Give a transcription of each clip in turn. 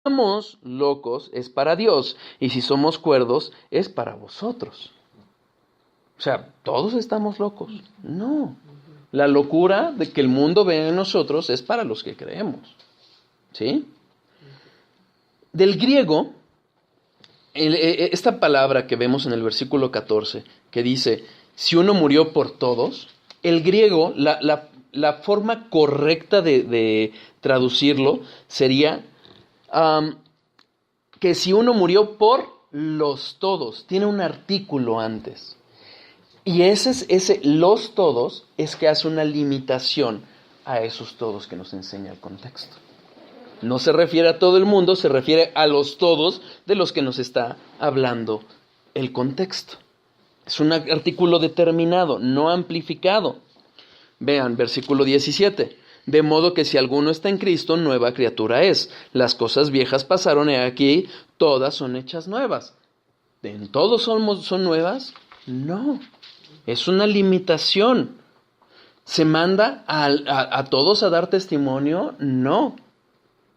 estamos locos es para Dios, y si somos cuerdos es para vosotros. O sea, ¿todos estamos locos? No. La locura de que el mundo ve en nosotros es para los que creemos. ¿Sí? Del griego, esta palabra que vemos en el versículo 14, que dice, si uno murió por todos, el griego, la forma correcta de traducirlo sería que si uno murió por los todos, tiene un artículo antes. Y ese los todos es que hace una limitación a esos todos que nos enseña el contexto. No se refiere a todo el mundo, se refiere a los todos de los que nos está hablando el contexto. Es un artículo determinado, no amplificado. Vean, versículo 17. De modo que si alguno está en Cristo, nueva criatura es. Las cosas viejas pasaron y aquí todas son hechas nuevas. ¿En todos son nuevas? No. Es una limitación. ¿Se manda a todos a dar testimonio? No.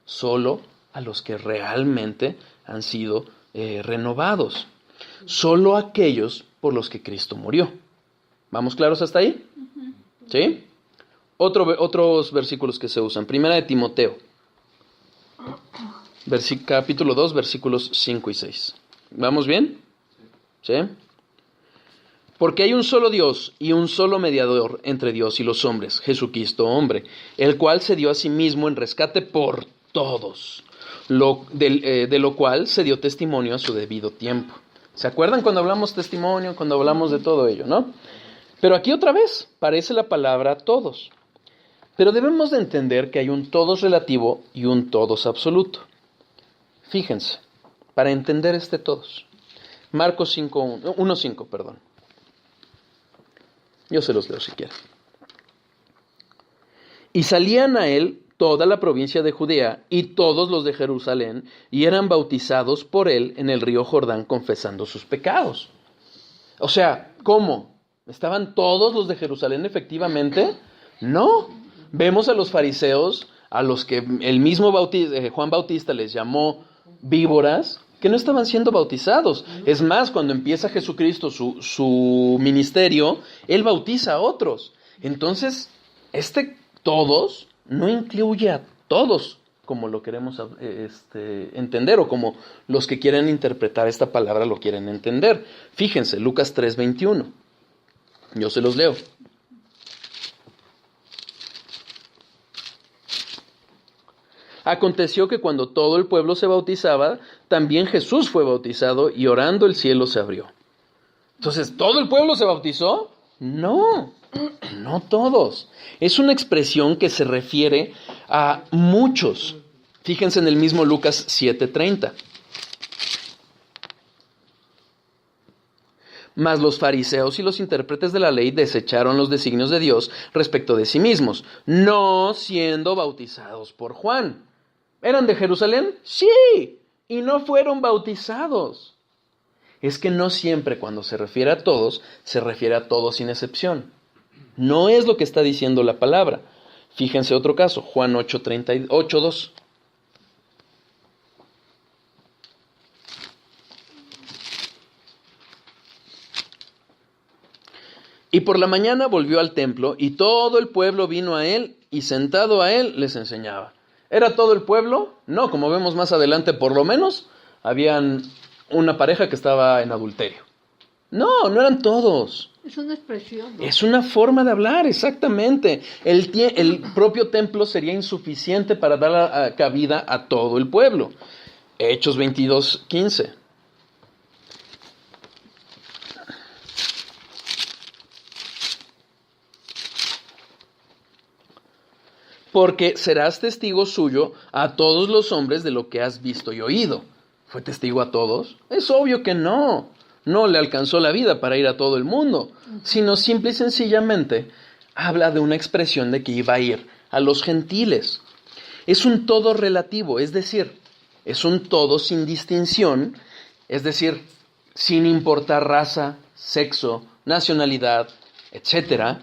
Solo a los que realmente han sido renovados. Solo aquellos por los que Cristo murió. ¿Vamos claros hasta ahí? ¿Sí? Otros versículos que se usan. Primera de Timoteo. Capítulo 2, versículos 5 y 6. ¿Vamos bien? ¿Sí? Porque hay un solo Dios y un solo mediador entre Dios y los hombres, Jesucristo hombre, el cual se dio a sí mismo en rescate por todos, de lo cual se dio testimonio a su debido tiempo. ¿Se acuerdan cuando hablamos testimonio, cuando hablamos de todo ello, no? Pero aquí otra vez parece la palabra todos. Pero debemos de entender que hay un todos relativo y un todos absoluto. Fíjense, para entender este todos. Marcos 1:5, perdón. Yo se los leo si quieren. Y salían a él toda la provincia de Judea y todos los de Jerusalén, y eran bautizados por él en el río Jordán, confesando sus pecados. O sea, ¿cómo? ¿Estaban todos los de Jerusalén efectivamente? No. Vemos a los fariseos, a los que el mismo Juan Bautista les llamó víboras, que no estaban siendo bautizados. Es más, cuando empieza Jesucristo su ministerio, él bautiza a otros. Entonces, todos no incluye a todos, como lo queremos entender, o como los que quieren interpretar esta palabra lo quieren entender. Fíjense, Lucas 3:21. Yo se los leo. Aconteció que cuando todo el pueblo se bautizaba, también Jesús fue bautizado, y orando el cielo se abrió. Entonces, ¿todo el pueblo se bautizó? No, no todos. Es una expresión que se refiere a muchos. Fíjense en el mismo Lucas 7:30. Mas los fariseos y los intérpretes de la ley desecharon los designios de Dios respecto de sí mismos, no siendo bautizados por Juan. ¿Eran de Jerusalén? Sí, y no fueron bautizados. Es que no siempre cuando se refiere a todos, se refiere a todos sin excepción. No es lo que está diciendo la palabra. Fíjense otro caso, Juan 8:2. Y por la mañana volvió al templo, y todo el pueblo vino a él, y sentado a él les enseñaba. ¿Era todo el pueblo? No, como vemos más adelante, por lo menos, habían una pareja que estaba en adulterio. No, no eran todos. Es una expresión, ¿no? Es una forma de hablar, exactamente. El propio templo sería insuficiente para dar cabida a todo el pueblo. Hechos 22:15. Porque serás testigo suyo a todos los hombres de lo que has visto y oído. ¿Fue testigo a todos? Es obvio que no. No le alcanzó la vida para ir a todo el mundo, sino simple y sencillamente habla de una expresión de que iba a ir a los gentiles. Es un todo relativo, es decir, es un todo sin distinción, es decir, sin importar raza, sexo, nacionalidad, etc.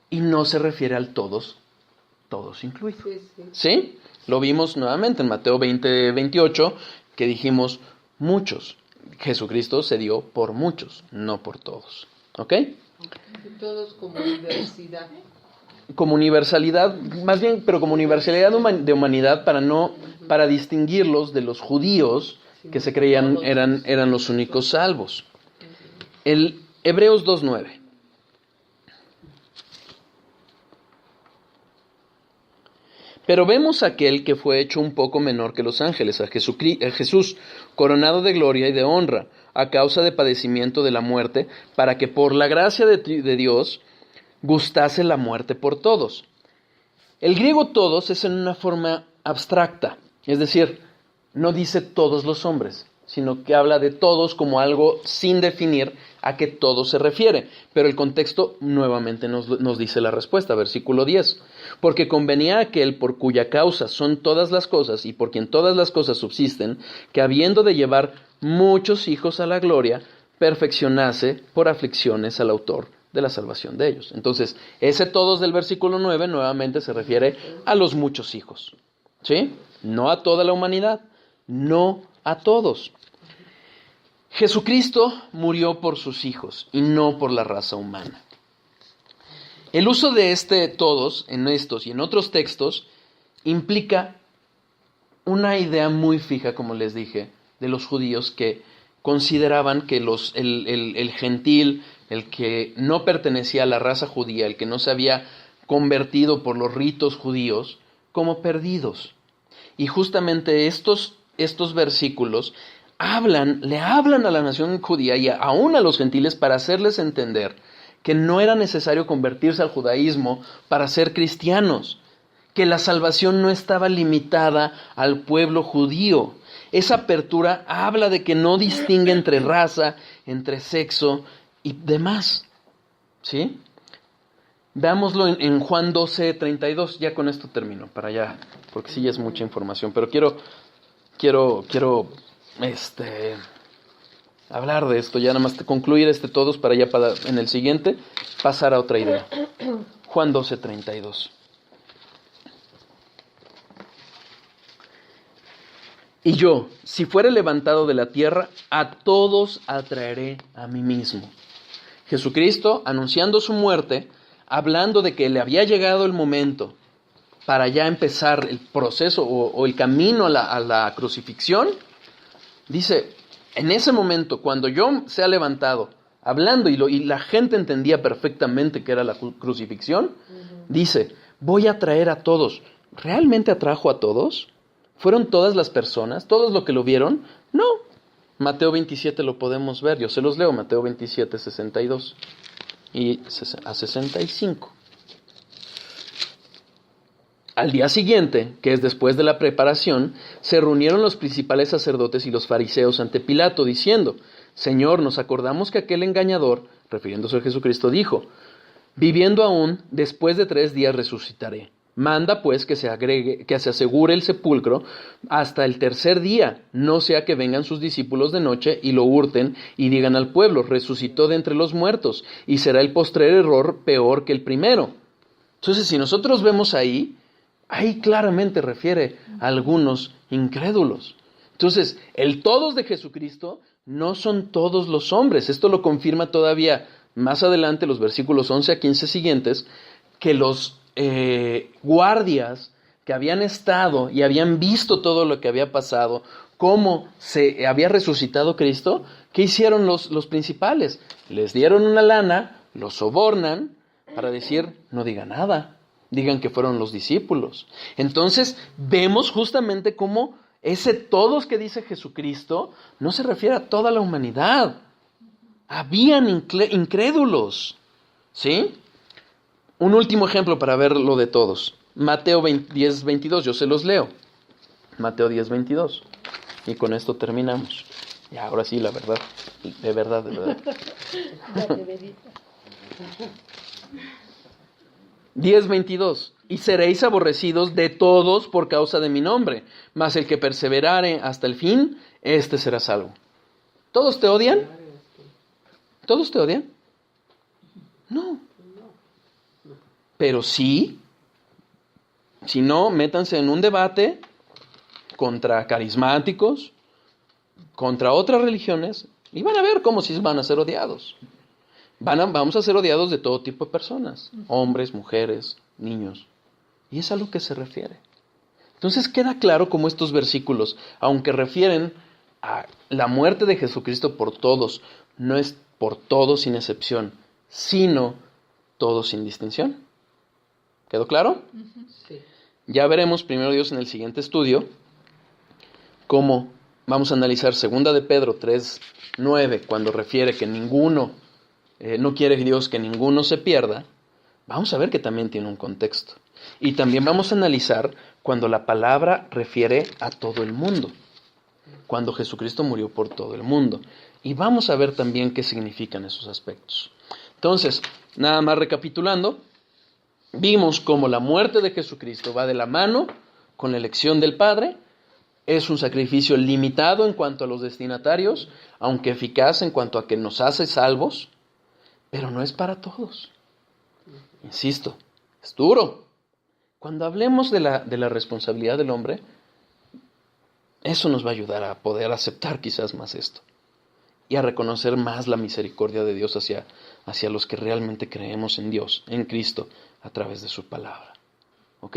Y no se refiere al todos incluidos. ¿Sí? Lo vimos nuevamente en Mateo 20:28, que dijimos muchos. Jesucristo se dio por muchos, no por todos. ¿Ok? Todos como diversidad. Como universalidad, más bien, pero como universalidad de humanidad para distinguirlos de los judíos que se creían eran los únicos salvos. El Hebreos 2:9. Pero vemos a aquel que fue hecho un poco menor que los ángeles, a Jesús, coronado de gloria y de honra, a causa de padecimiento de la muerte, para que por la gracia de Dios gustase la muerte por todos. El griego todos es en una forma abstracta, es decir, no dice todos los hombres, sino que habla de todos como algo sin definir a qué todo se refiere. Pero el contexto nuevamente nos dice la respuesta, versículo 10. Porque convenía a aquel por cuya causa son todas las cosas y por quien todas las cosas subsisten, que habiendo de llevar muchos hijos a la gloria, perfeccionase por aflicciones al autor de la salvación de ellos. Entonces, ese todos del versículo 9 nuevamente se refiere a los muchos hijos, ¿sí? No a toda la humanidad, no a todos. Jesucristo murió por sus hijos y no por la raza humana. El uso de este todos en estos y en otros textos implica una idea muy fija, como les dije, de los judíos que consideraban que el gentil, el que no pertenecía a la raza judía, el que no se había convertido por los ritos judíos, como perdidos. Y justamente estos versículos le hablan a la nación judía y aún a los gentiles para hacerles entender que no era necesario convertirse al judaísmo para ser cristianos, que la salvación no estaba limitada al pueblo judío. Esa apertura habla de que no distingue entre raza, entre sexo y demás. ¿Sí? Veámoslo en Juan 12:32. Ya con esto termino, para allá, porque sí ya es mucha información, pero quiero hablar de esto, ya nada más concluir todos para ya en el siguiente pasar a otra idea. Juan 12:32. Y yo, si fuere levantado de la tierra, a todos atraeré a mí mismo. Jesucristo, anunciando su muerte, hablando de que le había llegado el momento para ya empezar el proceso o el camino a la crucifixión, dice, en ese momento, cuando yo sea levantado, hablando y la gente entendía perfectamente que era la crucifixión, dice, voy a traer a todos. ¿Realmente atrajo a todos? ¿Fueron todas las personas? ¿Todos los que lo vieron? No. Mateo 27 lo podemos ver. Yo se los leo. Mateo 27, 62 y a 65. Al día siguiente, que es después de la preparación, se reunieron los principales sacerdotes y los fariseos ante Pilato, diciendo, Señor, nos acordamos que aquel engañador, refiriéndose a Jesucristo, dijo, viviendo aún, después de 3 días resucitaré. Manda pues que se asegure el sepulcro hasta el 3er día, no sea que vengan sus discípulos de noche y lo hurten y digan al pueblo, resucitó de entre los muertos, y será el postrer error peor que el primero. Entonces, si nosotros vemos ahí claramente refiere a algunos incrédulos. Entonces, el todos de Jesucristo no son todos los hombres. Esto lo confirma todavía más adelante los versículos 11 a 15 siguientes, que los guardias que habían estado y habían visto todo lo que había pasado, cómo se había resucitado Cristo, ¿qué hicieron los principales? Les dieron una lana, los sobornan para decir, no digan nada, digan que fueron los discípulos. Entonces vemos justamente cómo ese todos que dice Jesucristo no se refiere a toda la humanidad. Habían incrédulos, ¿sí? Un último ejemplo para ver lo de todos. Mateo 10:22, yo se los leo. Mateo 10:22. Y con esto terminamos. Y ahora sí, la verdad. De verdad. La de verita. 10:22. Y seréis aborrecidos de todos por causa de mi nombre, mas el que perseverare hasta el fin, éste será salvo. ¿Todos te odian? ¿Todos te odian? No. Pero sí, Si no, métanse en un debate contra carismáticos, contra otras religiones, y van a ver cómo sí van a ser odiados. Vamos a ser odiados de todo tipo de personas, hombres, mujeres, niños. Y es a lo que se refiere. Entonces queda claro cómo estos versículos, aunque refieren a la muerte de Jesucristo por todos, no es por todos sin excepción, sino todos sin distinción. ¿Quedó claro? Sí. Ya veremos, primero Dios, en el siguiente estudio, cómo vamos a analizar 2 de Pedro 3:9, cuando refiere que ninguno, no quiere Dios que ninguno se pierda. Vamos a ver que también tiene un contexto. Y también vamos a analizar cuando la palabra refiere a todo el mundo, cuando Jesucristo murió por todo el mundo. Y vamos a ver también qué significan esos aspectos. Entonces, nada más recapitulando, vimos cómo la muerte de Jesucristo va de la mano con la elección del Padre. Es un sacrificio limitado en cuanto a los destinatarios, aunque eficaz en cuanto a que nos hace salvos, pero no es para todos. Insisto, es duro. Cuando hablemos de la responsabilidad del hombre, eso nos va a ayudar a poder aceptar quizás más esto y a reconocer más la misericordia de Dios hacia los que realmente creemos en Dios, en Cristo, a través de su palabra. ¿Ok?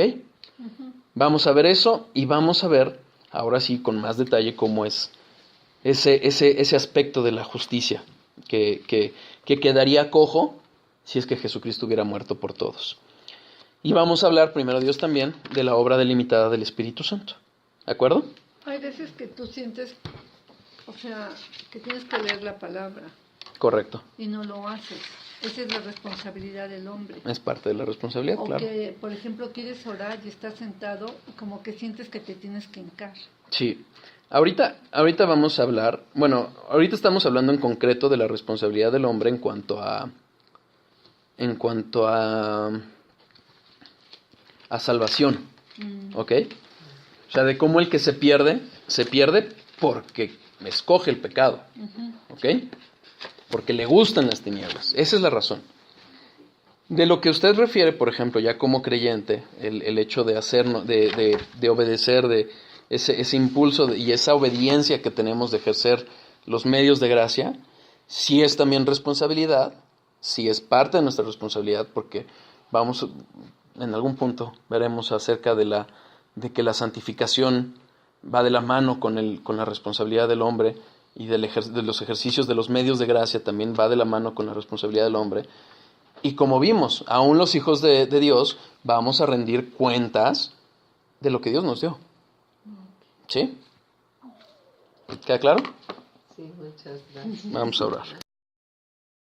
Vamos a ver eso y vamos a ver, ahora sí, con más detalle, cómo es ese aspecto de la justicia que quedaría cojo si es que Jesucristo hubiera muerto por todos. Y vamos a hablar, primero Dios, también de la obra delimitada del Espíritu Santo. ¿De acuerdo? Hay veces que tú sientes, o sea, que tienes que leer la palabra Correcto. y no lo haces. Esa es la responsabilidad del hombre. Es parte de la responsabilidad, O claro. que, por ejemplo, quieres orar y estás sentado y como que sientes que te tienes que hincar. Sí. Ahorita vamos a hablar, bueno, ahorita estamos hablando en concreto de la responsabilidad del hombre en cuanto a salvación, ¿ok? O sea, de cómo el que se pierde porque escoge el pecado, ¿ok? Porque le gustan las tinieblas, esa es la razón. De lo que usted refiere, por ejemplo, ya como creyente, el hecho de de obedecer, de ese impulso y esa obediencia que tenemos de ejercer los medios de gracia, sí es también responsabilidad, sí es parte de nuestra responsabilidad, porque en algún punto veremos acerca de que la santificación va de la mano con la responsabilidad del hombre, y de los ejercicios de los medios de gracia también va de la mano con la responsabilidad del hombre. Y como vimos, aún los hijos de Dios vamos a rendir cuentas de lo que Dios nos dio. ¿Sí? ¿Queda claro? Sí, muchas gracias. Vamos a orar.